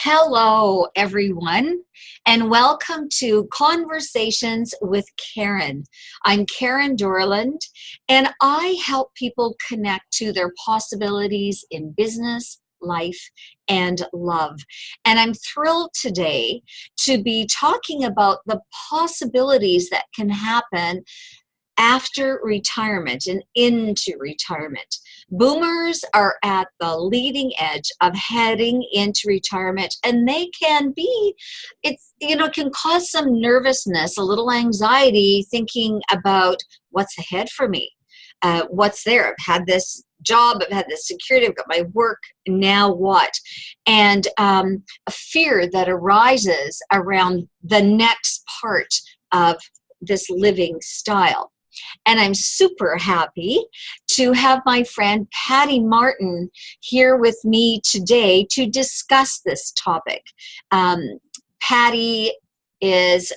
Hello, everyone, and welcome to Conversations with Karen. I'm Karen Dorland, and I help people connect to their possibilities in business, life, and love. And I'm thrilled today to be talking about the possibilities that can happen after retirement and into retirement. Boomers are at the leading edge of heading into retirement, and they can be, can cause some nervousness, a little anxiety thinking about what's ahead for me. What's there? I've had this job, I've had this security, I've got my work, now what? And a fear that arises around the next part of this living style. And I'm super happy to have my friend Patti Martin here with me today to discuss this topic. Patti is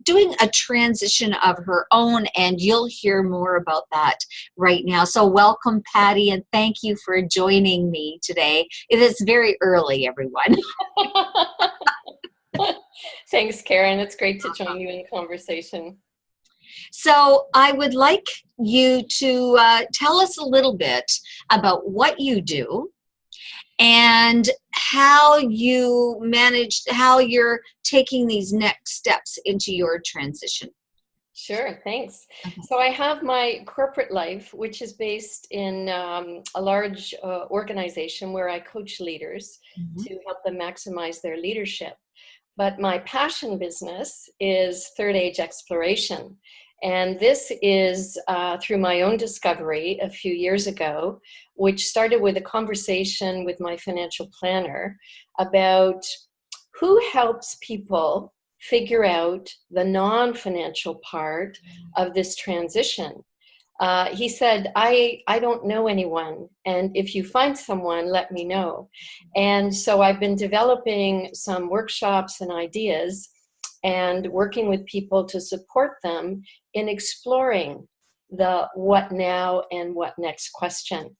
doing a transition of her own, and you'll hear more about that right now. So welcome, Patti, and thank you for joining me today. It is very early, everyone. Thanks, Karen. It's great to join you in conversation. So I would like you to tell us a little bit about what you do and how you managed, how you're taking these next steps into your transition. Sure, thanks. Okay. So I have my corporate life, which is based in a large organization where I coach leaders to help them maximize their leadership. But my passion business is third age exploration. And this is through my own discovery a few years ago, which started with a conversation with my financial planner about who helps people figure out the non-financial part of this transition. He said, I don't know anyone, and if you find someone, let me know. And so I've been developing some workshops and ideas and working with people to support them in exploring the what now and what next question.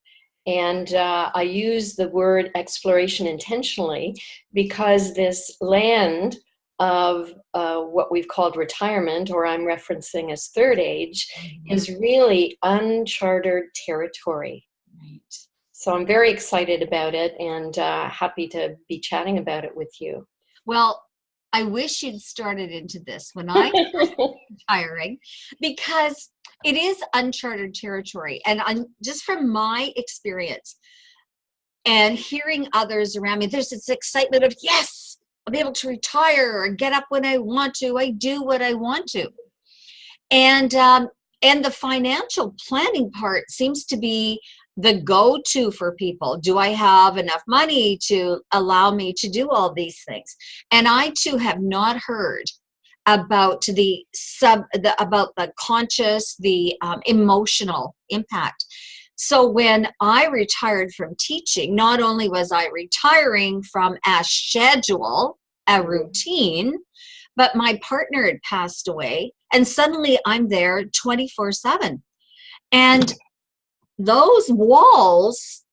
And I use the word exploration intentionally because this land of what we've called retirement, or I'm referencing as third age, is really uncharted territory. Right. So I'm very excited about it and happy to be chatting about it with you. Well, I wish you'd started into this when I was retiring, because it is uncharted territory. And just from my experience and hearing others around me, there's this excitement of, yes, I'll be able to retire or get up when I want to. I do what I want to. And the financial planning part seems to be the go-to for people. Do I have enough money to allow me to do all these things? And I too have not heard about the conscious, the emotional impact. So when I retired from teaching, not only was I retiring from a schedule, a routine, but my partner had passed away, and suddenly I'm there 24/7. And those walls,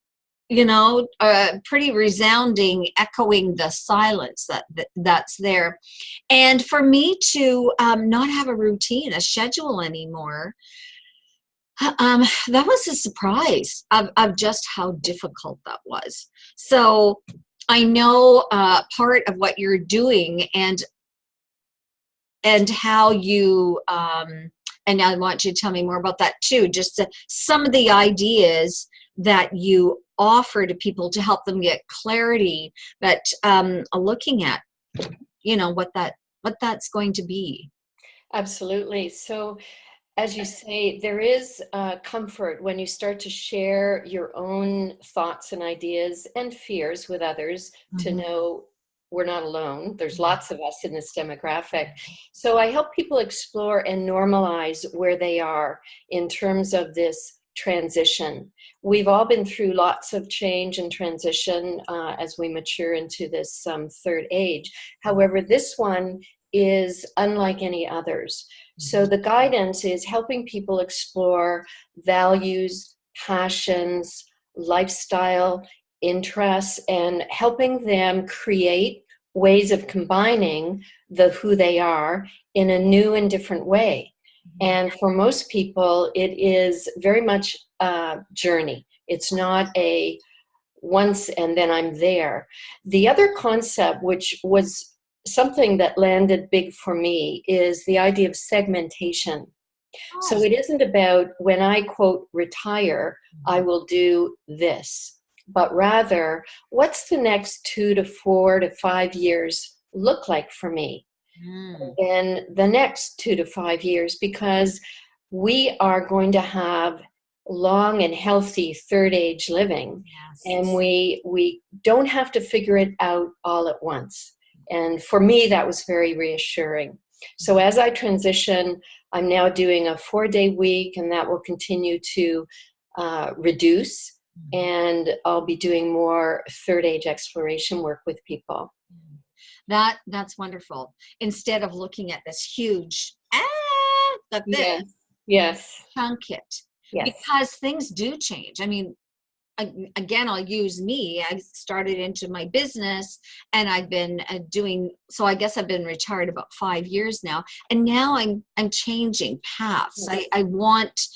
pretty resounding, echoing the silence that's there. And for me to not have a routine, a schedule anymore, that was a surprise of just how difficult that was. So I know part of what you're doing and how you and I want you to tell me more about that too, just some of the ideas that you offer to people to help them get clarity, but looking at, what that's going to be. Absolutely. So as you say, there is comfort when you start to share your own thoughts and ideas and fears with others to know we're not alone. There's lots of us in this demographic. So I help people explore and normalize where they are in terms of this transition. We've all been through lots of change and transition as we mature into this third age. However, this one is unlike any others. So the guidance is helping people explore values, passions, lifestyle interests, and helping them create ways of combining the who they are in a new and different way. And for most people, it is very much a journey. It's not a once and then I'm there. The other concept, which was something that landed big for me, is the idea of segmentation. So it isn't about when I quote retire, I will do this, but rather what's the next 2 to 4 to 5 years look like for me? And the next 2 to 5 years, because we are going to have long and healthy third age living. Yes. And we don't have to figure it out all at once. And for me, that was very reassuring. So as I transition, I'm now doing a 4-day week, and that will continue to reduce. And I'll be doing more third age exploration work with people. That's wonderful. Instead of looking at this huge, like this, yes, chunk it. Yes. Because things do change. I mean, again, I'll use me. I started into my business, and I've been doing, so I guess I've been retired about 5 years now, and now I'm changing paths. Yes. I want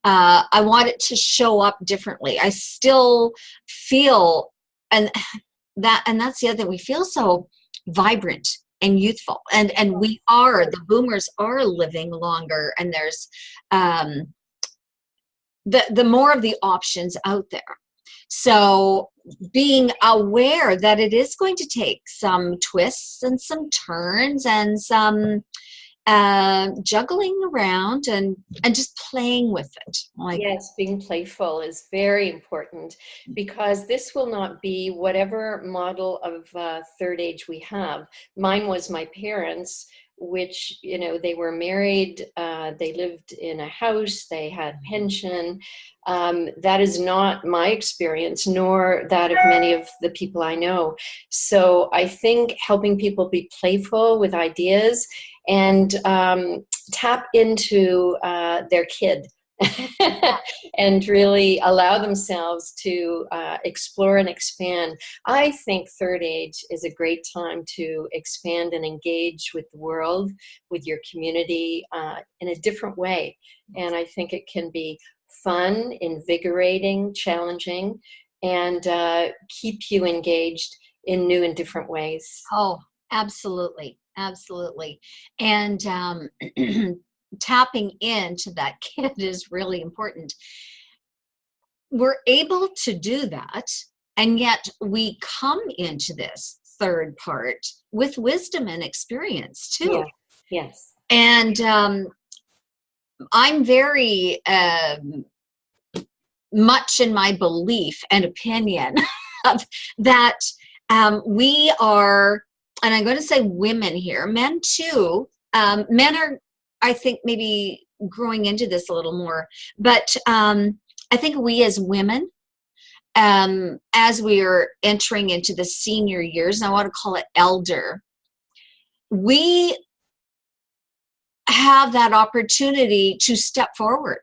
it to show up differently. I still feel, and that's the other thing, we feel so vibrant and youthful, and the boomers are living longer, and there's the more of the options out there. So being aware that it is going to take some twists and some turns and some juggling around and just playing with it. Yes, being playful is very important, because this will not be whatever model of third age we have. Mine was my parents, which, they were married, they lived in a house, they had pension. That is not my experience, nor that of many of the people I know. So I think helping people be playful with ideas and tap into their kid and really allow themselves to explore and expand. I think third age is a great time to expand and engage with the world, with your community in a different way. And I think it can be fun, invigorating, challenging, and keep you engaged in new and different ways. Oh, absolutely. Absolutely. And tapping into that kid is really important. We're able to do that, and yet we come into this third part with wisdom and experience too. Yes. And I'm very much in my belief and opinion that we are, and I'm going to say women here, men too. Men are, I think, maybe growing into this a little more, but I think we as women, as we are entering into the senior years, and I want to call it elder, we have that opportunity to step forward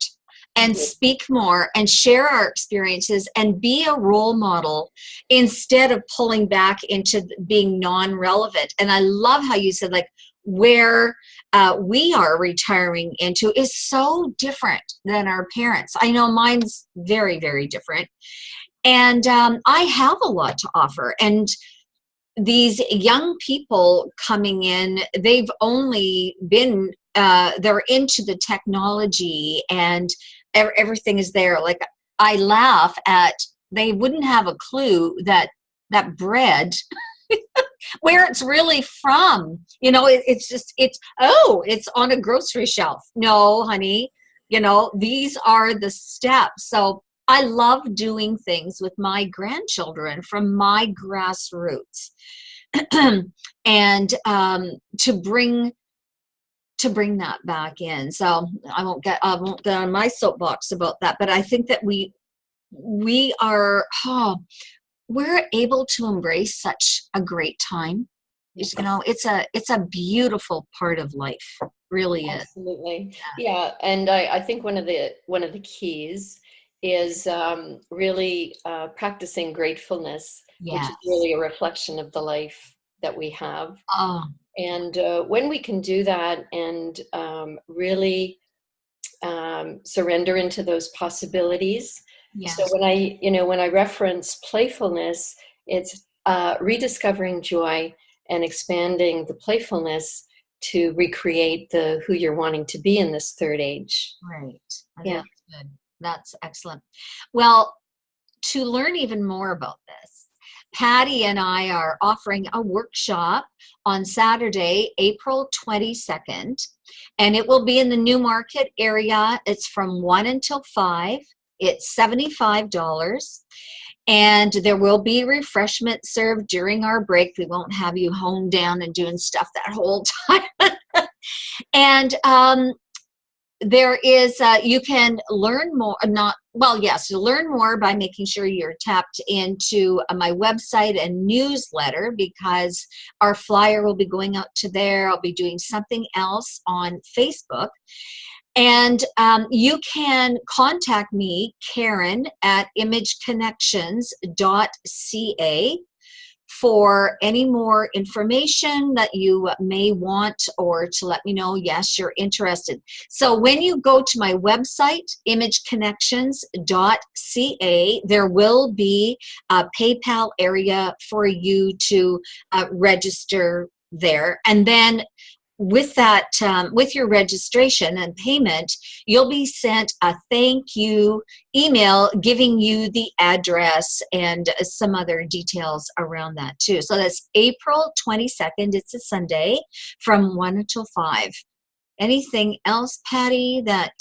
and speak more and share our experiences and be a role model instead of pulling back into being non-relevant. And I love how you said, where we are retiring into is so different than our parents. I know mine's very, very different. And I have a lot to offer. And these young people coming in, they've only been, they're into the technology and everything is there. I laugh at, they wouldn't have a clue that bread, where it's really from, it's on a grocery shelf. No, honey, these are the steps. So I love doing things with my grandchildren from my grassroots and to bring that back in. So I won't get on my soapbox about that, but I think that we are, we're able to embrace such a great time. It's a beautiful part of life. Really is. Absolutely. Yeah. And I think one of the keys is really practicing gratefulness, which is Yes. really a reflection of the life that we have. Oh, And when we can do that and really surrender into those possibilities. So yes. when I reference playfulness, it's rediscovering joy and expanding the playfulness to recreate the who you're wanting to be in this third age. Right. Yeah. That's good. That's excellent. Well, to learn even more about this, Patti and I are offering a workshop on Saturday, April 22nd, and it will be in the Newmarket area. It's from 1 until 5. It's $75. And there will be refreshment served during our break. We won't have you home down and doing stuff that whole time. And there is you can learn more, not well, yes, you learn more by making sure you're tapped into my website and newsletter, because our flyer will be going out to there. I'll be doing something else on Facebook, and you can contact me, Karen, at imageconnections.ca, for any more information that you may want, or to let me know, yes, you're interested. So when you go to my website, imageconnections.ca, there will be a PayPal area for you to register there. And then with that, with your registration and payment, you'll be sent a thank you email giving you the address and some other details around that too. So that's April 22nd. It's a Sunday from 1 until 5. Anything else, Patti, that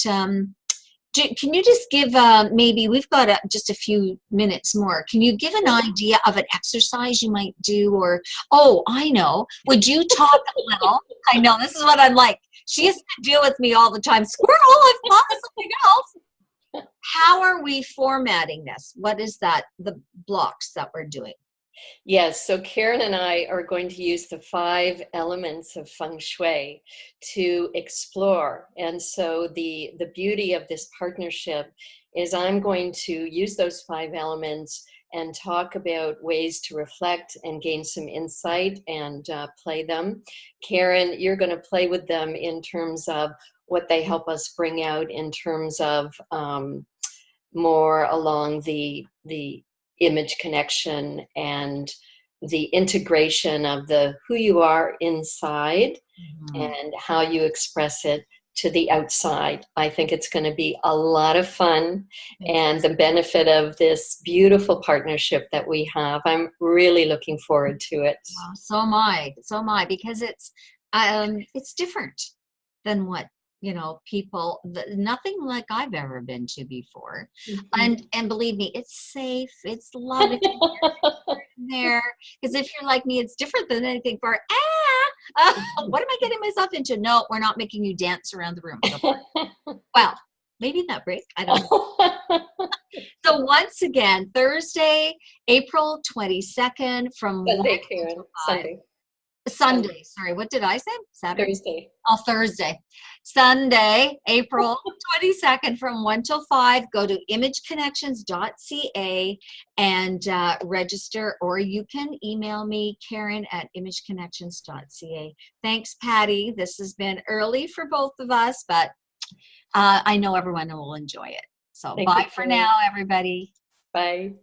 can you just give, maybe we've got just a few minutes more. Can you give an idea of an exercise you might do? Or, oh, I know. Would you talk a little? I know, this is what I'm like. She has to deal with me all the time. Squirrel, I've thought of something else. How are we formatting this? What is that, the blocks that we're doing? Yes, so Karen and I are going to use the 5 elements of feng shui to explore. And so the beauty of this partnership is I'm going to use those 5 elements and talk about ways to reflect and gain some insight and play them. Karen, you're going to play with them in terms of what they help us bring out in terms of more along the image connection and the integration of the who you are inside and how you express it to the outside. I think it's going to be a lot of fun and the benefit of this beautiful partnership that we have. I'm really looking forward to it. Wow, so am I. So am I, because it's different than what, you know, people, nothing like I've ever been to before. Mm-hmm. And believe me, it's safe, it's loving there. Because if you're like me, it's different than anything for, what am I getting myself into? No, we're not making you dance around the room. Well, maybe in that break, I don't know. So once again, Thursday, April 22nd from Sunday, 1 Karen. to 5. Sunday. Sunday, sorry, what did I say? Saturday? Thursday. Oh, Thursday. Sunday, April 22nd from 1 till 5. Go to imageconnections.ca and register, or you can email me, Karen, at imageconnections.ca. Thanks, Patti. This has been early for both of us, but I know everyone will enjoy it. So Thank bye you, for Karen. now, everybody. Bye.